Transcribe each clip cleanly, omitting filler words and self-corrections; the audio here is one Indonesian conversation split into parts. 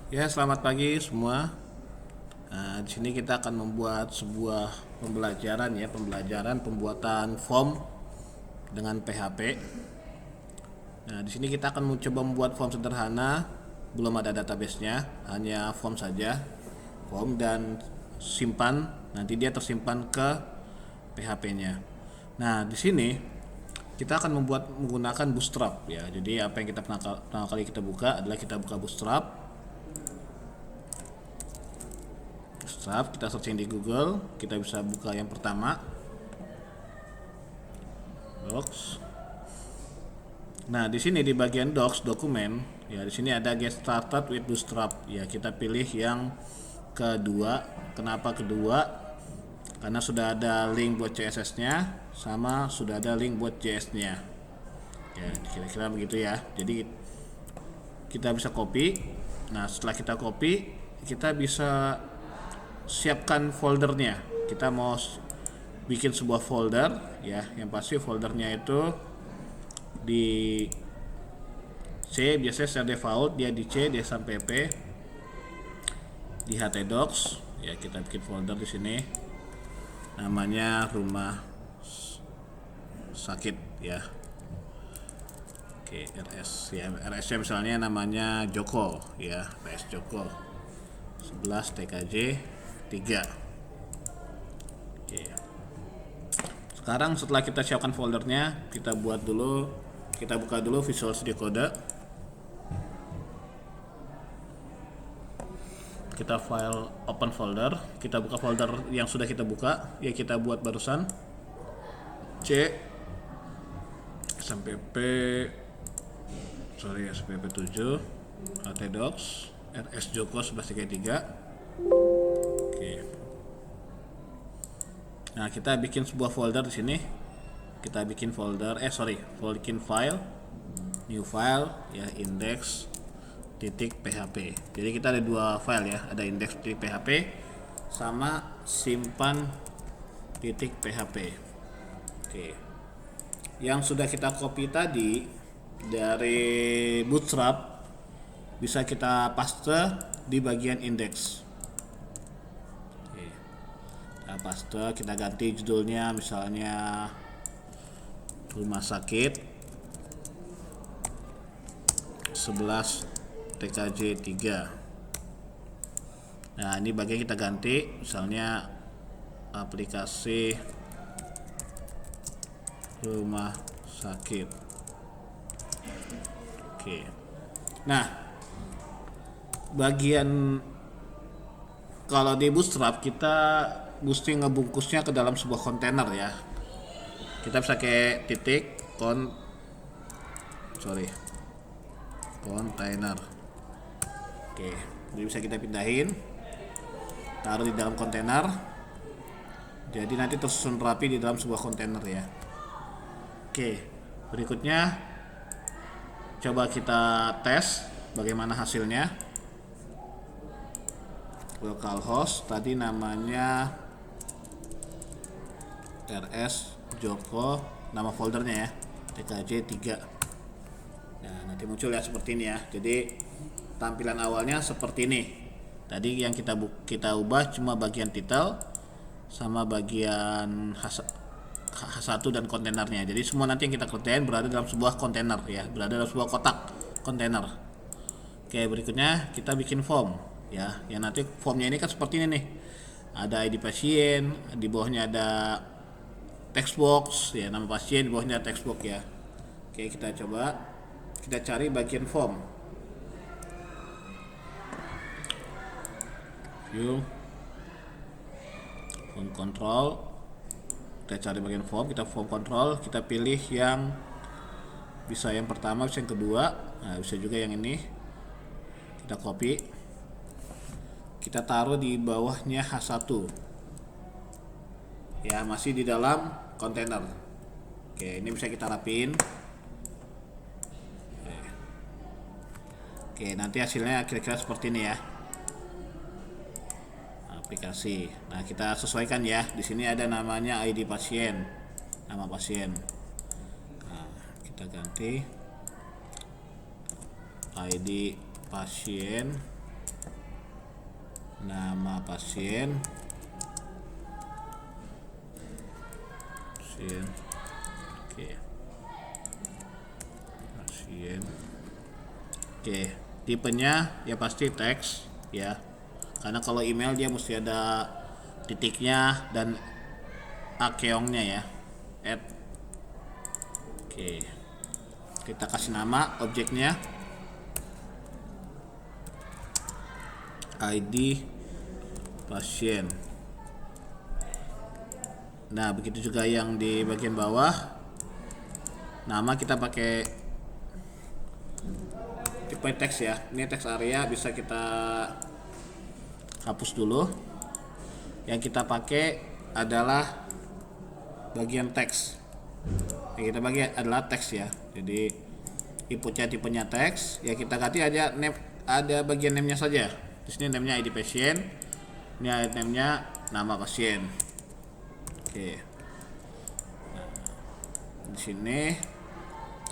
Ya, selamat pagi semua. Di sini kita akan membuat sebuah pembelajaran pembuatan form dengan PHP. Nah, di sini kita akan mencoba membuat form sederhana, belum ada database-nya, hanya form saja. Form dan simpan, nanti dia tersimpan ke PHP-nya. Nah, di sini kita akan menggunakan Bootstrap ya. Jadi apa yang kita pertama kali kita buka adalah kita buka Bootstrap. Kita searching di Google, kita bisa buka yang pertama, Docs. Nah, di sini di bagian Docs dokumen, ya di sini ada Get Started with Bootstrap. Ya, kita pilih yang kedua. Kenapa kedua? Karena sudah ada link buat CSS-nya, sama sudah ada link buat JS-nya. Ya, kira-kira begitu ya. Jadi kita bisa copy. Nah, setelah kita copy, kita bisa siapkan foldernya. Kita mau bikin sebuah folder ya, yang pasti foldernya itu di C, biasanya secara default dia di C, dia sampai P, di htdocs ya. Kita bikin folder di sini namanya rumah sakit ya. Oke, RS ya, RS nya misalnya namanya Joko ya, RS Joko 11 TKJ 3. Oke. Sekarang setelah kita siapkan foldernya, kita buka dulu Visual Studio Code. Kita file open folder, kita buka folder yang sudah kita buka, ya kita buat barusan. C sampai P, sampai P7, htdocs, RS Joko 1133. Oke. Nah, kita bikin sebuah folder di sini. Kita bikin bikin file, new file ya, index.php. Jadi kita ada dua file ya, ada index.php sama simpan.php. Oke. Yang sudah kita copy tadi dari Bootstrap bisa kita paste di bagian index. Paste, kita ganti judulnya misalnya rumah sakit 11 TKJ 3. Nah, ini bagian kita ganti misalnya aplikasi rumah sakit. Oke. Nah, bagian kalau di Bootstrap kita mesti ngebungkusnya ke dalam sebuah kontainer ya. Kita bisa kayak kontainer. Oke, jadi bisa kita pindahin, taruh di dalam kontainer. Jadi nanti tersusun rapi di dalam sebuah kontainer ya. Oke, berikutnya coba kita tes bagaimana hasilnya. Localhost tadi namanya RS Joko, nama foldernya ya, TKJ 3. Nah, nanti muncul ya seperti ini ya. Jadi tampilan awalnya seperti ini. Tadi yang kita ubah cuma bagian title sama bagian H1 dan kontainernya. Jadi semua nanti yang kita kerjain berada dalam sebuah kontainer ya, berada dalam sebuah kotak kontainer. Oke, berikutnya kita bikin form ya. Yang nanti formnya ini kan seperti ini nih. Ada ID pasien, di bawahnya ada text box ya, nama pasien, di bawahnya ada text box ya. Oke, kita cari bagian form. View, form control. Kita cari bagian form, kita form control, kita pilih yang bisa yang pertama, bisa yang kedua, nah bisa juga yang ini. Kita copy, kita taruh di bawahnya H1 ya, masih di dalam kontainer. Oke, ini bisa kita rapiin. Oke, nanti hasilnya kira-kira seperti ini ya, aplikasi. Nah, kita sesuaikan ya. Di sini ada namanya ID pasien, nama pasien. Nah, kita ganti ID pasien nama pasien, oke, pasien, oke, tipenya ya pasti teks ya, karena kalau email dia mesti ada titiknya dan akeongnya ya, add. Oke, kita kasih nama objeknya ID pasien. Nah, begitu juga yang di bagian bawah, nama kita pakai tipe teks ya. Ini teks area bisa kita hapus dulu. Yang kita pakai adalah bagian teks. Yang kita pakai adalah teks ya. Jadi inputnya tipenya teks. Ya kita ganti aja name, ada bagian name-nya saja. Di sini name-nya ID pasien. Ini name-nya nama pasien. Oke. Nah, di sini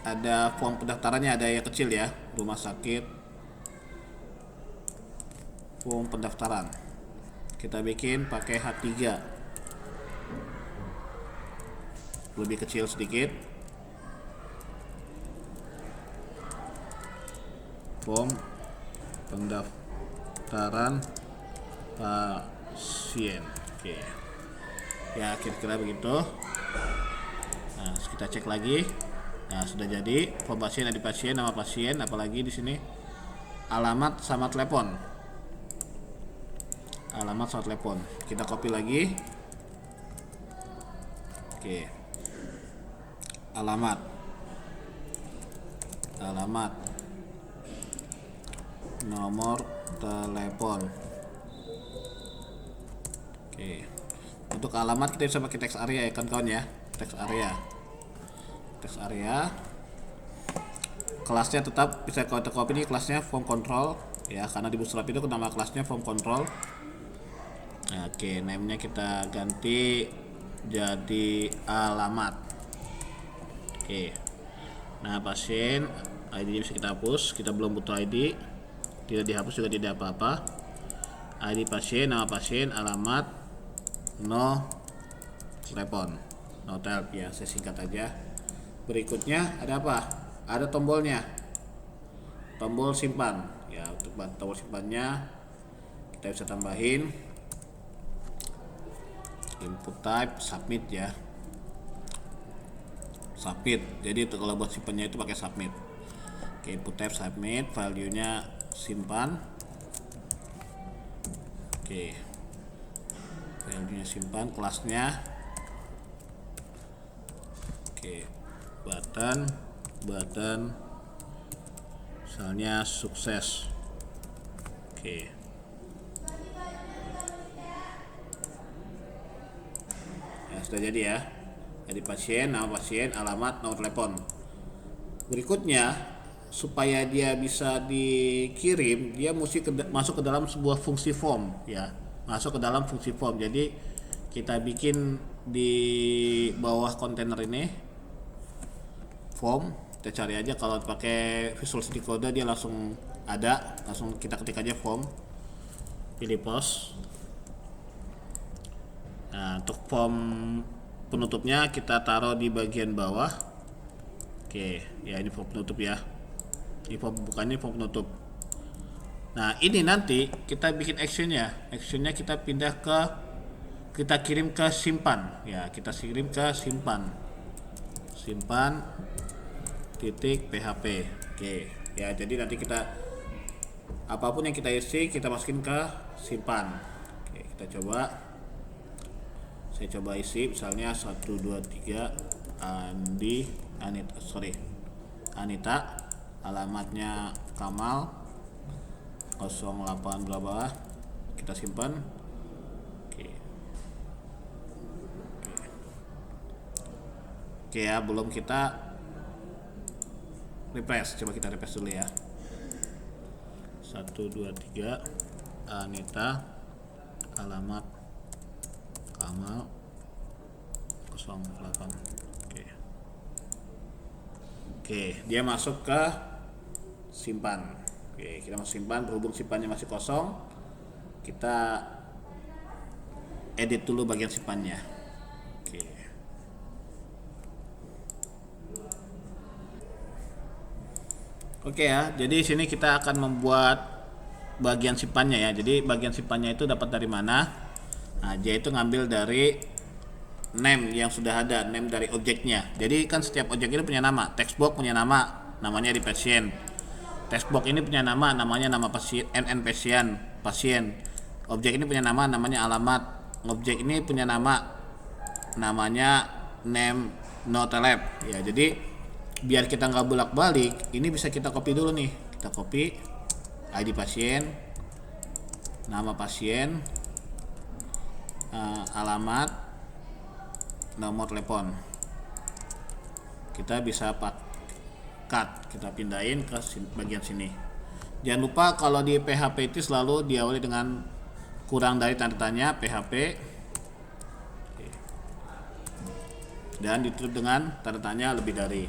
ada form pendaftarannya, ada yang kecil ya, rumah sakit, form pendaftaran. Kita bikin pakai H3, lebih kecil sedikit. Form pendaftaran pasien. Oke. Ya, kira-kira begitu. Nah, kita cek lagi. Nah, sudah jadi form pasien, ID pasien, nama pasien, apalagi di sini alamat sama telepon. Alamat sama telepon. Kita copy lagi. Oke. Alamat. Nomor telepon. Oke. Untuk alamat kita bisa pakai teks area ya kan kawan ya. Teks area. Kelasnya tetap bisa kita copy, ini kelasnya form control ya, karena di Bootstrap itu nama kelasnya form control. Nah, oke, name-nya kita ganti jadi alamat. Oke. Nah, pasien ID bisa kita hapus, kita belum butuh ID. Tidak dihapus juga tidak apa-apa. ID pasien, nama pasien, alamat, no telepon. No tel ya, saya singkat aja. Berikutnya ada apa? Ada tombolnya. Tombol simpan. Ya, untuk tombol simpannya kita bisa tambahin input type submit ya. Submit. Jadi kalau buat simpannya itu pakai submit. Oke, input type submit, value-nya simpan. Oke. Value-nya simpan, kelasnya. Oke. Button misalnya sukses. Oke. Ya, sudah jadi ya. Jadi pasien, nama pasien, alamat, nomor telepon. Berikutnya, supaya dia bisa dikirim, dia mesti masuk ke dalam sebuah fungsi form ya. Masuk ke dalam fungsi form. Jadi kita bikin di bawah kontainer ini form. Kita cari aja, kalau pakai Visual Studio Code dia langsung ada, langsung kita ketik aja form, pilih post. Nah, untuk form penutupnya kita taruh di bagian bawah. Oke, ya ini form penutup ya. Ini form bukannya form penutup. Nah, ini nanti kita bikin actionnya. Actionnya kita pindah ke, kita kirim ke simpan. Ya, kita kirim ke simpan. Simpan titik php. Oke, ya jadi nanti kita apapun yang kita isi kita masukin ke simpan. Oke, kita coba. Saya coba isi misalnya 123 Anita, alamatnya Kamal 08 berapa, kita simpan. Oke ya, belum kita refresh, coba kita refresh dulu ya. 123 Anita, alamat Kamal 08. Oke, dia masuk ke simpan. Oke, kita masuk simpan, berhubung simpannya masih kosong, kita edit dulu bagian simpannya. Oke. Oke ya, jadi sini kita akan membuat bagian simpannya ya. Jadi bagian simpannya itu dapat dari mana? Nah, dia itu ngambil dari name yang sudah ada, name dari objeknya. Jadi kan setiap objek ini punya nama. Textbox punya nama, namanya di pasien. Textbox ini punya nama, namanya nama pasien, NN pasien. Objek ini punya nama, namanya alamat. Objek ini punya nama, namanya name note lab. Ya, jadi biar kita nggak bolak-balik, ini bisa kita copy dulu nih. Kita copy ID pasien, nama pasien, alamat, nomor telepon. Kita bisa cut, kita pindahin ke bagian sini. Jangan lupa kalau di PHP itu selalu diawali dengan kurang dari tanda tanya PHP dan ditutup dengan tanda tanya lebih dari.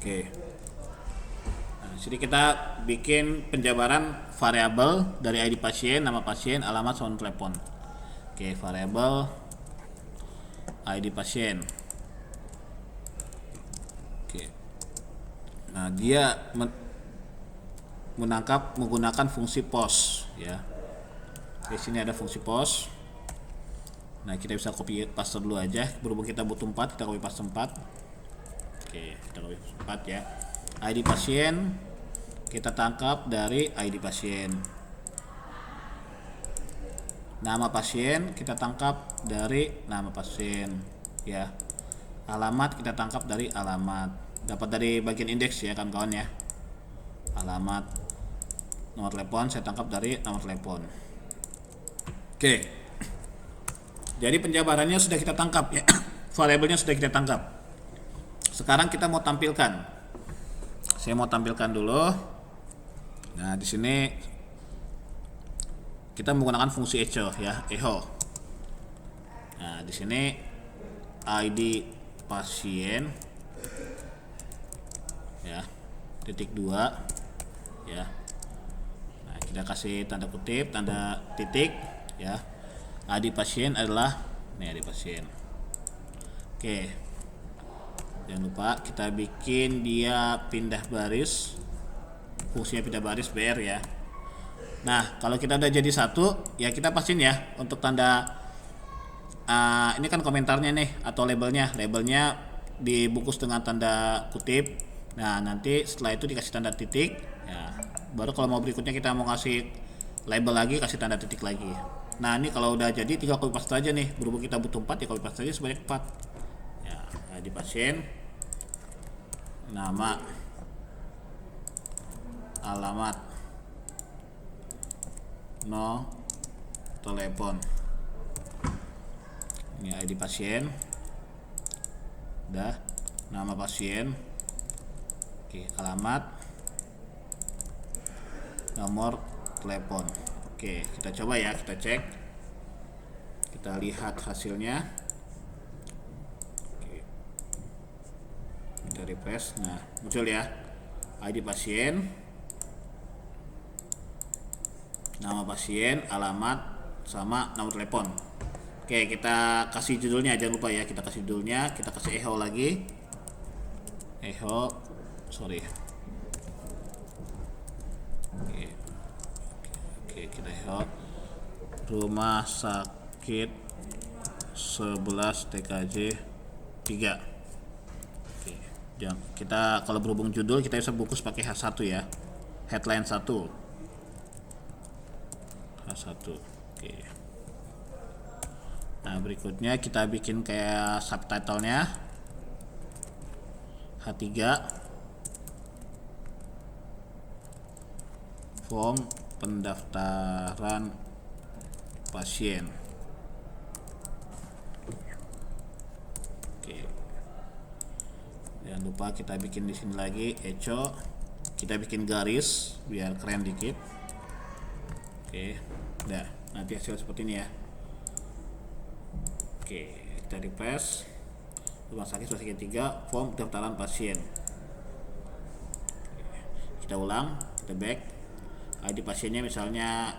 Oke. Nah, sini kita bikin penjabaran variabel dari ID pasien, nama pasien, alamat, sama telepon. Oke, variabel ID pasien. Oke. Nah, dia menangkap menggunakan fungsi post ya. Di sini ada fungsi post. Nah, kita bisa copy paste dulu aja. Berhubung kita butuh 4, kita copy paste 4. Oke, kita copy 4 ya. ID pasien kita tangkap dari ID pasien. Nama pasien kita tangkap dari nama pasien ya. Alamat kita tangkap dari alamat. Dapat dari bagian indeks ya kan kawan ya. Alamat. Nomor telepon saya tangkap dari nomor telepon. Oke. Jadi penjabarannya sudah kita tangkap ya. Variabelnya sudah kita tangkap. Sekarang kita mau tampilkan. Saya mau tampilkan dulu. Nah, di sini kita menggunakan fungsi echo ya, echo. Nah, di sini ID pasien ya, titik 2 ya. Nah, kita kasih tanda kutip, tanda titik ya. ID pasien adalah ID pasien. Oke. Jangan lupa kita bikin dia pindah baris. Fungsinya pindah baris BR ya. Nah, kalau kita udah jadi satu, ya kita pastiin ya untuk tanda ini kan komentarnya nih atau labelnya. Labelnya dibungkus dengan tanda kutip. Nah, nanti setelah itu dikasih tanda titik. Ya, baru kalau mau berikutnya kita mau kasih label lagi, kasih tanda titik lagi. Nah, ini kalau udah jadi tinggal copy paste aja nih. Berhubung kita butuh 4 ya copy paste aja sebanyak 4. Ya, di pasien, nama, alamat, no telepon. Ini ID pasien, udah, nama pasien, oke, alamat, nomor telepon. Oke, kita coba ya, kita cek, kita lihat hasilnya. Oke, kita refresh. Nah, muncul ya ID pasien, nama pasien, alamat, sama nomor telepon. Oke, kita kasih judulnya, jangan lupa ya, kita kasih judulnya, kita kasih echo lagi. Echo, sorry. Oke, kita echo. Rumah sakit 11 TKJ 3. Oke, kita kalau berhubung judul kita bisa bungkus pakai H1 ya. Headline 1. H1. Oke. Nah, berikutnya kita bikin kayak subtitlenya H3, form pendaftaran pasien. Oke. Jangan lupa kita bikin di sini lagi echo, kita bikin garis biar keren dikit. Oke, udah, nanti hasil seperti ini ya. Oke, kita refresh. Rumah sakit 3, form pendaftaran pasien. Oke, kita ulang, kita back. ID pasiennya misalnya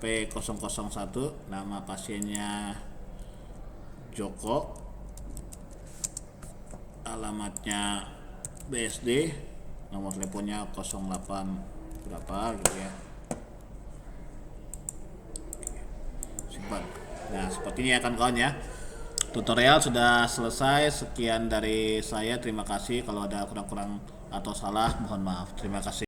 P001, nama pasiennya Joko, alamatnya BSD, nomor teleponnya 08 berapa gitu ya. Simpan. Nah, seperti ini ya kawan-kawan ya. Tutorial sudah selesai. Sekian dari saya. Terima kasih. Kalau ada kurang-kurang atau salah, mohon maaf. Terima kasih.